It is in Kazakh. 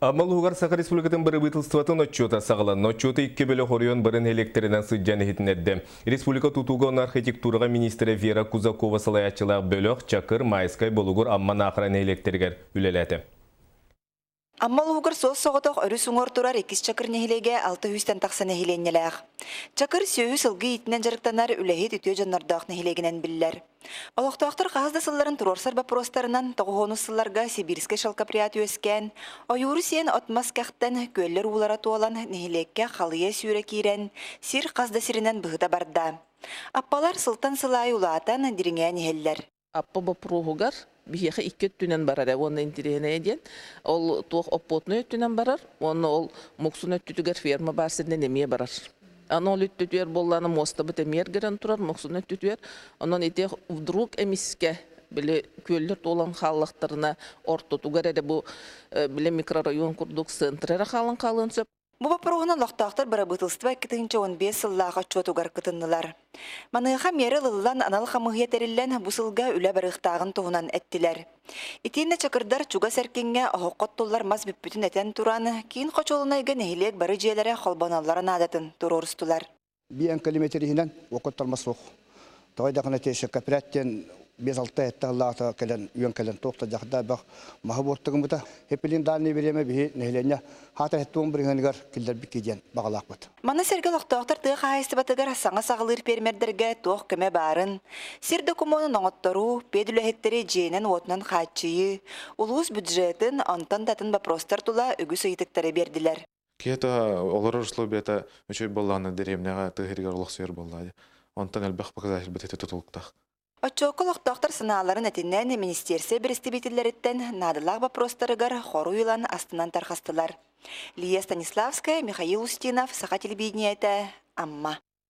Амалугар Саха Республикатын бары бытылстватын отчета сағылан. Отчеты 2 бөлі хорыон барын электринен сыджаны хитнедді. Республика тутугон архитектураға министрі Вера Кузакова салаятчылақ бөліқ Чакыр Майскай болугур амман ақыран электергер үлеләді. Аммалугар соос соғытық өрі суңор турар 2 чакыр нехилеге 600-тен тақса нехиленнеләғ. Чакыр сөйі сылғы итінен жарықтанар үләхет үтіе жаннардақ нехилегінен білілер. Олықтақтыр қағызда сылларын турорсар бапростарынан тоғуғону сылларға Сибирске шалкаприят өскен, ойуыры сен отмас кәқтен көллер улара туалан нехилекке қалыя сүйре кейрен, сир қазда сирінен бұғыда барда. Аппалар сылтан сылай улаатан диріңе нехеллер. Аппа бапруғығар бихеқі 2 түнен барар, оны интерегіне еден. Ол туық оппотны өттінен барар, оны ол мұқсын өттүтігер ферма барсырден емее барар. Аны ол өттүтер болланы мостабы тәмергерін тұрар, мұқсын өттүтер. Онын ете вдруг әміске білі көллер толан қалықтарына ортотугар әді бұл білі микрорайон күрдік центрері қалын сөп. Бу бапыруғына лақтақтар бара бұтылстыва 2-15 сыллаға чотугар кытыннылар. Маныға мері лылан анал қамығы етерілен бұсылға үлі барықтағын туғынан әттілер. Итейіне чакырдар чуга сәркенге оғыққоттулар маз бүппітін әтен тураны, кейін қочолынайға нәхилек бары жиелері қолбаналарын адатын тұрорыстылар. Биен километрінен оқыттармас оқ. Тағайдағына теші капираттен 5-6 әттіғаллағыта кәлін, үйен кәлін тоқта жақында бақ маға борттығын бұта. Хепелін даны береме бейі нәхилене хата әттуын біргенігер келдер біккеден бағалақ бұд. Маны сәргі лақтақтар тұғы қайысты батығар саңа сағылыр пермердерге тоқ көме барын. Сир документын оңыттару, педуләхеттері жейнен отынан қатшыйы, улуыз бюджетін антан датын бапростар тұла үгі сұйытықтары берділер. Кета олар ұрыслы бета мүшөй болланы деревнеға тұғыргер олық сүйір болады. Онтан әлбәқ бақызашыл бітеті тұтылықтақ. Отчоққы лақтақтар сыналарын әтінен министерсе бірістібетілеріттен надылақ бапростарығар хору илан астынан тарқастылар. Лия Станиславская, Михаил Устинов, Саха телевидение это Амма.